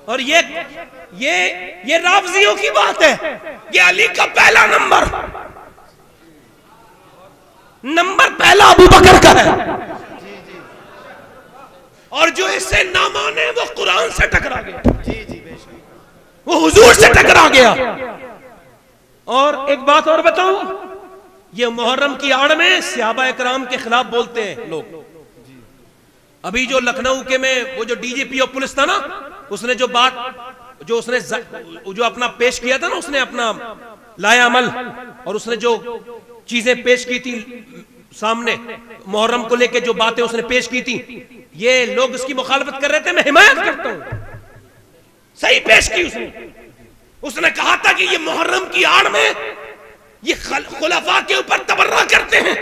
और ये राफजियों की बात है। ये अली का पहला नंबर पहला अबू बकर का है। और जो इससे ना माने वो कुरान से टकरा गया, वो हुजूर से टकरा गया। और एक बात और बताऊं, ये मुहर्रम की आड़ में सहाबा इकराम के खिलाफ बोलते हैं लोग। अभी जो लखनऊ के में वो जो डीजीपी ऑफ पुलिस था ना, उसने जो अपना पेश किया था ना, उसने अपना लाया अमल और उसने जो चीजें पेश की थी सामने मुहर्रम को लेके, जो बातें उसने पेश की थी, ये लोग उसकी मुखालफत कर रहे थे। मैं हिमायत करता हूं, सही पेश की उसने कहा था कि ये मुहर्रम की आड़ में ये खुलफा के ऊपर तबर्रा करते हैं।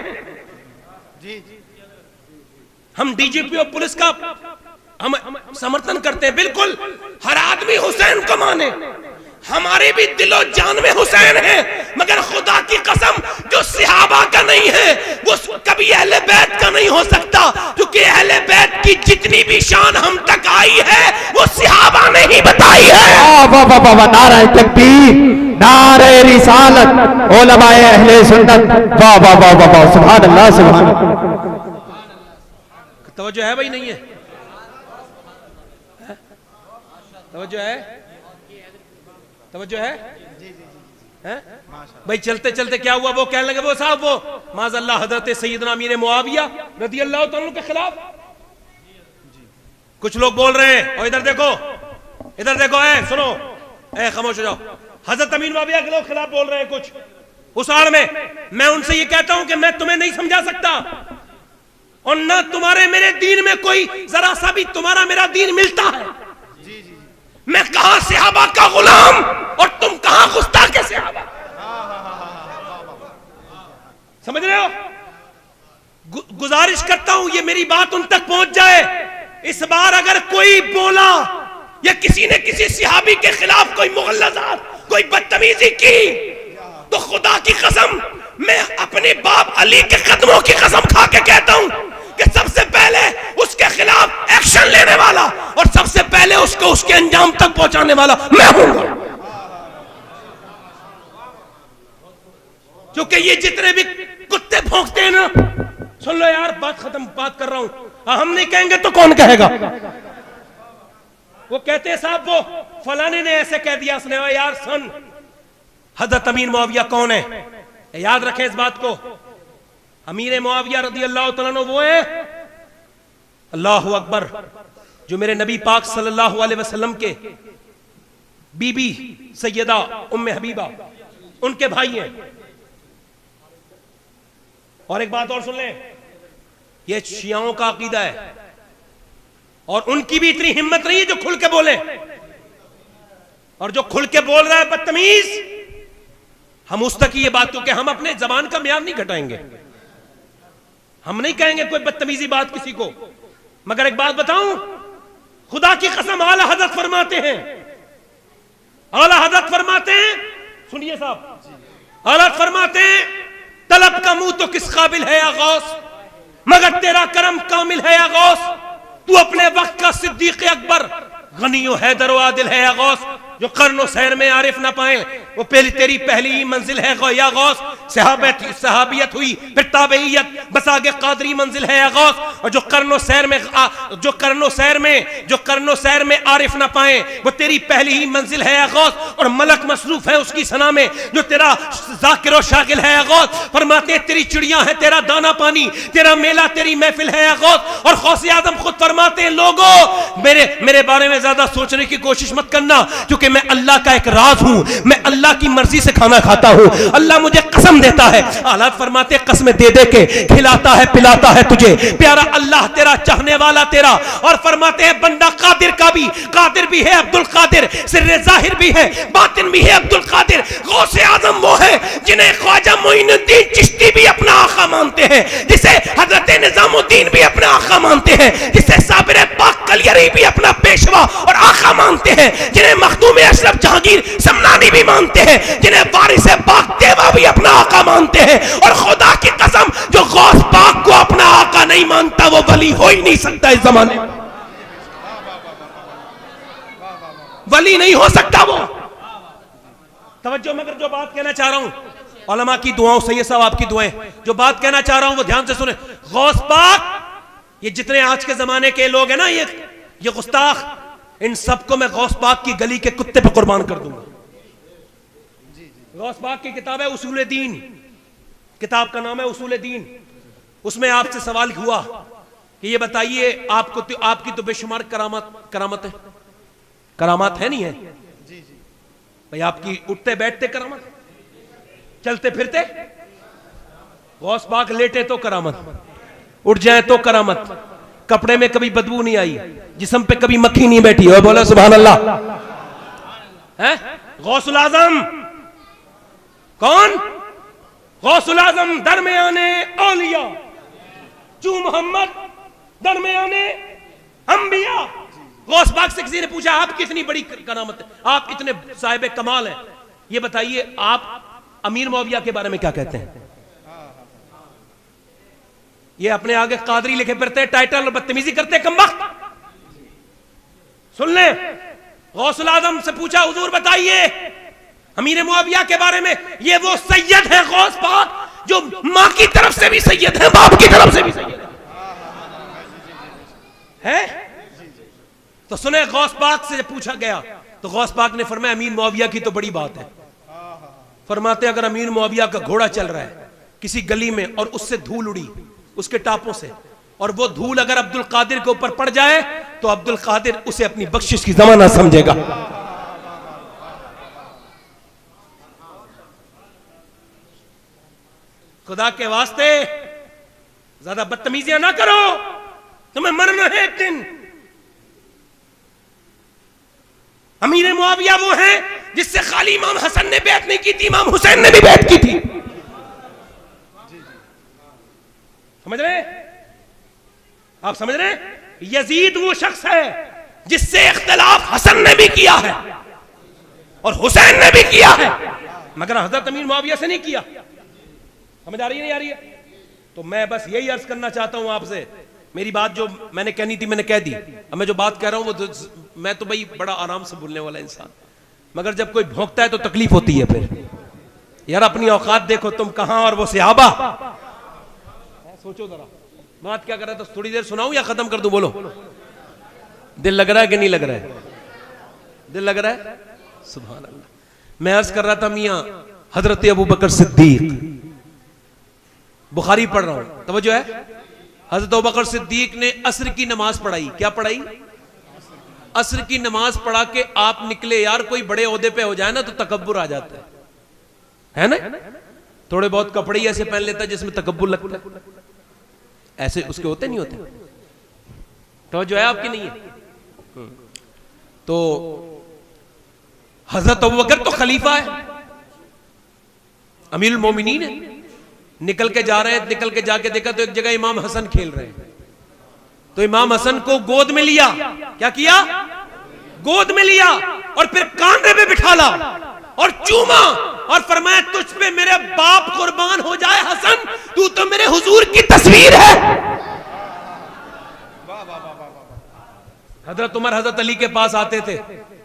हम डीजीपी और पुलिस का हम समर्थन करते हैं, बिल्कुल हर आदमी हुसैन को माने, हमारे भी दिलो जान में हुसैन है, मगर खुदा की कसम जो सहाबा का नहीं है वो कभी अहले बैत का नहीं हो सकता, क्योंकि अहले बैत की जितनी भी शान हम तक आई है वो सहाबा ने ही बताई है। नारे तकबीर, नारे रिसालत, उलमाए अहले सुन्नत, वाह वाह वाह वाह, सुभान अल्लाह सुभान अल्लाह। तवज्जो है भाई, नहीं है? तवज्जो है, तवज्जो है? भाई चलते चलते क्या हुआ, वो कहने लगे वो साहब वो माज़अल्लाह हजरत सैयदना अमीर मुआविया रज़ी अल्लाह तआला के खिलाफ कुछ लोग बोल रहे हैं। और इधर देखो, सुनो, खामोश हो जाओ। हजरत अमीर मुआविया के लोग खिलाफ बोल रहे हैं कुछ उस आड़ में। मैं उनसे ये कहता हूं कि मैं तुम्हें नहीं समझा सकता, और ना तुम्हारे मेरे दीन में कोई जरा सा भी तुम्हारा मेरा दीन मिलता है। मैं कहां सहाबा का गुलाम और तुम कहां गुस्ताख सहाबा। समझ रहे हो? गुजारिश करता हूं ये मेरी बात उन तक पहुंच जाए। इस बार अगर कोई बोला या किसी ने किसी सहाबी के खिलाफ कोई मुगल्लज़ात, कोई बदतमीजी की, तो खुदा की कसम मैं अपने बाप अली के कदमों की कसम खा के कहता हूं कि सबसे पहले उसके खिलाफ एक्शन लेने वाला और सबसे पहले उसको उसके अंजाम तक पहुंचाने वाला मैं हूंगा। क्योंकि ये जितने भी कुत्ते भौंकते हैं ना, सुन लो यार, बात खत्म, बात कर रहा हूं। हम नहीं कहेंगे तो कौन कहेगा? वो कहते हैं साहब वो फलाने ने ऐसे कह दिया, उसने यार सुन, हजरत अमीर मुआविया कौन है? याद रखें इस बात को, अमीर मुआविया रज़ी अल्लाह तआला अन्हु वो है, अल्लाहु अकबर, जो मेरे नबी पाक सल्लल्लाहु अलैहि वसल्लम के बीबी सैयदा उम्मे हबीबा उनके भाई हैं। और एक बात और सुन लें, ये शियाओं का अकीदा है और उनकी भी इतनी हिम्मत नहीं है जो खुल के बोले, और जो खुल के बोल रहा है बदतमीज, हम उस तक ये बात, क्योंकि हम अपने जबान का म्यार नहीं घटाएंगे, हम नहीं कहेंगे कोई बदतमीजी बात किसी को। मगर एक बात बताऊं, खुदा की कसम आला हजरत फरमाते हैं, आला हजरत फरमाते हैं, सुनिए साहब, आला फरमाते हैं, तलब का मुंह तो किस काबिल है या गौस, मगर तेरा करम कामिल है या गौस, तू अपने वक्त का सिद्दीक अकबर गनी हैदर आदिल है या गौस, जो कर्नो सैर में आरिफ ना पाए वो तेरी पहली ही मंजिल है या गौस, सहाबियत हुई फिर ताबईयत, बसागे कादरी मंजिल है या गौस, और जो कर्नो सैर में आरिफ ना पाए वो तेरी पहली ही मंजिल है या गौस, और मलक मसरूफ है उसकी सना में जो तेरा जाकिर और शागिल है या गौस। फरमाते हैं तेरी चिड़िया है, तेरा दाना पानी, तेरा मेला, तेरी महफिल है या गौस। और गौसे आजम खुद फरमाते हैं, लोगों मेरे बारे में ज्यादा सोचने की कोशिश मत करना, क्योंकि मैं अल्लाह का एक राज हूं, मैं अल्लाह की मर्जी से खाना खाता हूं, अल्लाह मुझे कसम देता है। हालात फरमाते कसमें दे दे के खिलाता है पिलाता है तुझे, प्यारा अल्लाह तेरा, चाहने वाला तेरा। और फरमाते हैं बंदा कादिर का भी कादिर भी है अब्दुल कादिर, सिर्रे जाहिर भी है बातिन भी है अब्दुल कादिर। गौसे आजम वो है जिन्हें ख्वाजा मोइनुद्दीन चिश्ती भी अपना आका मानते हैं, जिसे हजरत निजामुद्दीन भी अपना आका मानते हैं, जिसे साबिर पाक कलियरी भी अपना पेशवा और आका मानते हैं, जिन्हें मखदूम अशरफ जहांगीर समनानी भी मानते हैं, जिन्हें वारिस पाक देवा भी अपना आका मानते हैं। और खुदा की कसम जो गौस पाक को अपना आका नहीं मानता वो वली हो ही नहीं सकता इस जमाने में। वली नहीं हो सकता वो। तवज्जो, मगर जो बात कहना चाह रहा हूं, उलमा की दुआओं, सैयद साहब आपकी दुआएं, जो बात कहना चाह रहा हूं वो ध्यान से सुने। गौस पाक, ये जितने आज के जमाने के लोग हैं ना, ये गुस्ताख, इन सबको मैं गौस पाक की गली के कुत्ते पे कुर्बान कर दूंगा। गौस पाक की किताब है उसूल दीन, किताब का नाम है उसूल दीन। उसमें आपसे सवाल हुआ कि ये बताइए आपकी तो बेशुमार करामत है, करामात है नहीं है भाई? आपकी उठते बैठते करामत, चलते फिरते, गौस पाक लेटे तो करामत, उठ जाए तो करामत, कपड़े में कभी बदबू नहीं आई, जिस्म पे कभी मक्खी नहीं बैठी। और बोला सुभान अल्लाह। है गौसुल आजम कौन? गौसुल आजम दरमियाने औलिया, चू मोहम्मद दरमियाने अंबिया। गौस पाक से किसी ने पूछा आप कितनी बड़ी करामत है, आप इतने साहिब कमाल हैं, ये बताइए आप अमीर मुआविया के बारे में क्या कहते हैं? ये अपने आगे कादरी लिखे फिरते, टाइटल और बदतमीजी करते, कमबख्त। सुन ले, गौसुल आजम से पूछा हुजूर बताइए अमीर मुआविया के बारे में, ये वो सैयद है गौस पाक जो मां की तरफ से भी सैयद है, बाप की तरफ से भी सैयद है? तो सुने, गौस पाक से जब पूछा गया तो गौस पाक ने फरमाया अमीर मुआविया की तो बड़ी बात है। फरमाते अगर अमीर मुआविया का घोड़ा चल रहा है किसी गली में और उससे धूल उड़ी उसके टापों से, और वो धूल अगर अब्दुल कादिर के ऊपर पड़ जाए तो अब्दुल कादिर उसे अपनी बख्शिश की जमाना समझेगा। खुदा के वास्ते ज्यादा बदतमीजियां ना करो, तुम्हें मरना है एक दिन। अमीर मुआविया वो है जिससे खाली इमाम हसन ने बैत नहीं की थी, इमाम हुसैन ने भी बैत की थी। समझ रहे? आप समझ रहे? यजीद वो शख्स है जिससे इख्तिलाफ हसन ने भी किया है और हुसैन ने भी किया है, मगर हजरत अमीर मुआविया से नहीं किया। समझ आ रही है नहीं आ रही है? तो मैं बस यही अर्ज करना चाहता हूं आपसे, मेरी बात जो मैंने कहनी थी मैंने कह दी। अब मैं जो बात कह रहा हूं वो मैं तो भाई बड़ा आराम से बोलने वाला इंसान, मगर जब कोई भोंकता है तो तकलीफ होती है। फिर यार अपनी औकात देखो, तुम कहां और वो सहाबा। सोचो जरा बात क्या कर रहा है, तो थोड़ी देर सुनाऊं या खत्म कर दूं? बोलो, दिल लग रहा है कि नहीं लग रहा है? दिल लग रहा है? सुभान अल्लाह। मैं अर्ज कर रहा था मियां हजरत अबू बकर सिद्दीक, बुखारी पढ़ रहा हूं, तवज्जो है। हजरत अबू बकर सिद्दीक ने असर की नमाज पढ़ाई। क्या पढ़ाई? असर की नमाज पढ़ा के आप निकले। यार कोई बड़े ओहदे पे हो जाए ना तो तकब्बुर आ जाता है ना? थोड़े बहुत कपड़े ही ऐसे पहन लेता है जिसमें तकब्बुर लगता है, ऐसे उसके होते नहीं होते? तो जो है आपकी नहीं है। तो हजरत अबू बकर तो खलीफा है, अमीरुल मोमिनीन है। निकल के जा रहे हैं, निकल के जाके देखा तो एक जगह इमाम हसन खेल रहे हैं, तो इमाम हसन को गोद में लिया। क्या किया? गोद में लिया और फिर कांधे पे बिठा ला और चूमा और फरमाया तुझ पे मेरे बाप कुर्बान हो जाए हसन, तू तो मेरे हुजूर की तस्वीर है। हजरत उमर हजरत अली के पास आते थे,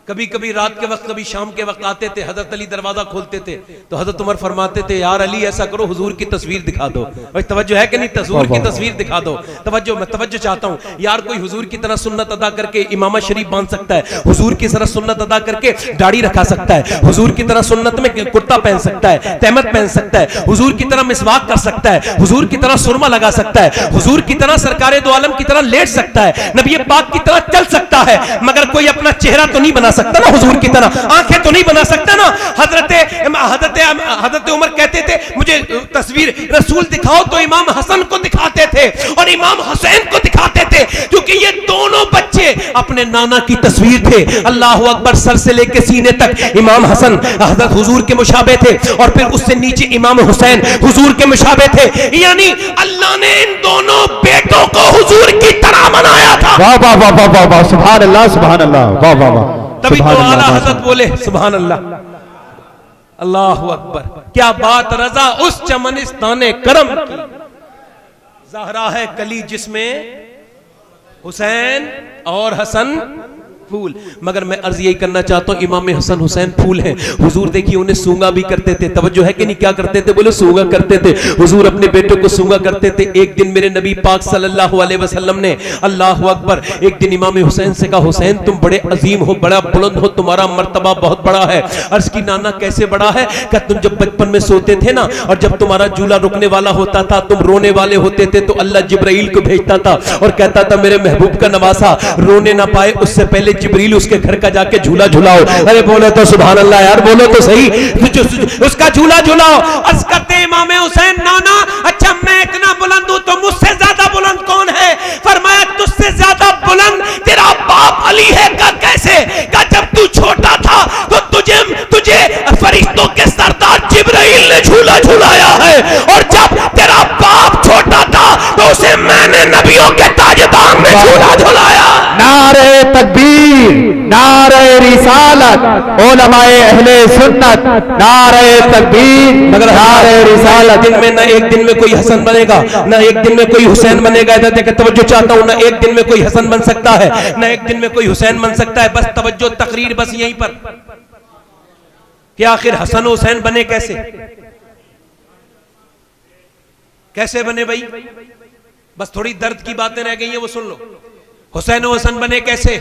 कभी कभी रात के वक्त कभी शाम के वक्त आते थे। हजरत अली दरवाजा खोलते थे तो हजरत उमर फरमाते थे यार अली ऐसा करो हुजूर की तस्वीर दिखा दो। भाई तवज्जो है कि नहीं? हुजूर की तस्वीर दिखा दो। तवज्जो, मैं तवज्जो चाहता हूं यार, कोई हुजूर की तरह सुन्नत अदा करके इमामा शरीफ बांध सकता है, हुजूर की तरह सुन्नत अदा करके दाढ़ी रखा सकता है, हुजूर की तरह सुन्नत में कुर्ता पहन सकता है, तहमत पहन सकता है, हुजूर की तरह मिसवाक कर सकता है, हुजूर की तरह सुरमा लगा सकता है, हुजूर की तरह सरकारे दो आलम की तरह लेट सकता है, नबी पाक की तरह चल सकता है, मगर कोई अपना चेहरा तो नहीं बना सकता ना हुजूर की तरह, आंखें तो नहीं बना सकता ना। हजरत उमर कहते थे मुझे तस्वीर रसूल दिखाओ, तो इमाम हसन को दिखाते थे और इमाम हुसैन को दिखाते थे, क्योंकि ये दोनों बच्चे अपने नाना की तस्वीर थे। अल्लाह अकबर, सर से लेके सीने तक इमाम हसन हजरत हुजूर के मुशाबे थे और फिर उससे नीचे इमाम हुसैन हुजूर के मुशाबे थे। यानी अल्लाह ने इन दोनों बेटों को हुजूर की तरह बनाया था। वाह वाह वाह वाह वाह वाह, सुभान अल्लाह सुभान अल्लाह, वाह वाह वाह। तभी तो आला हजरत बोले सुभान अल्लाह, अल्लाह अकबर। क्या बात रजा उस चमनिस्ताने करम की, जहरा है कली जिसमें हुसैन और हसन फूल। मगर मैं अर्ज यही करना चाहता हूँ, इमाम हसन हुसैन फूल हैं। हुजूर देखिए उन्हें सूंगा भी करते थे, तवज्जो है कि नहीं, क्या करते थे, बोले सूंगा करते थे। हुजूर अपने बेटों को सूंगा करते थे। एक दिन मेरे नबी पाक सल्लल्लाहु अलैहि वसल्लम ने, अल्लाह अकबर, एक दिन इमाम हुसैन से कहा, हुसैन तुम बड़े अजीम हो, बड़ा बुलंद हो, तुम्हारा मर्तबा बहुत बड़ा है। अर्ज की नाना कैसे बड़ा है? क्या तुम जब बचपन में सोते थे ना, और जब तुम्हारा झूला रुकने वाला होता था, तुम रोने वाले होते थे, तो अल्लाह जिब्राइल को भेजता था और कहता था मेरे महबूब का नवासा रोने ना पाए उससे पहले जिब्रील उसके घर का जाके झूला झुलाओ। अरे बोलो तो सुभान अल्लाह यार, बोलो तो सही, उसका झूला झुलाओ। अर्ज करते इमाम हुसैन, नाना अच्छा मैं इतना बुलंद हूं तो मुझसे ज्यादा बुलंद कौन है? फरमाया तुझसे ज्यादा बुलंद तेरा बाप अली है। का कैसे? का जब तू छोटा था तो तुझे फरिश्तों के सरदार जिब्राइल ने झूला झुलाया है, और जब तेरा बाप छोटा था तो उसे मैंने नबियों के ताजदार में झूला झुलाया। नारे तकबीर, नारे रिसालत, उलमाए अहले सुन्नत, नारे तकबीर, मगर नारे रिसालत। दिन में ना एक दिन में कोई हसन बनेगा, ना एक दिन में कोई हुसैन बनेगा। इधर देख तवज्जो चाहता हूं, ना एक दिन में कोई हसन बन सकता है, ना एक दिन में कोई हुसैन बन सकता है। बस तवज्जो, तकरीर बस यहीं पर कि आखिर हसन हुसैन बने कैसे? कैसे बने भाई? बस थोड़ी दर्द की बातें रह गई हैं, वो सुन लो। हुसैन हसन बने कैसे?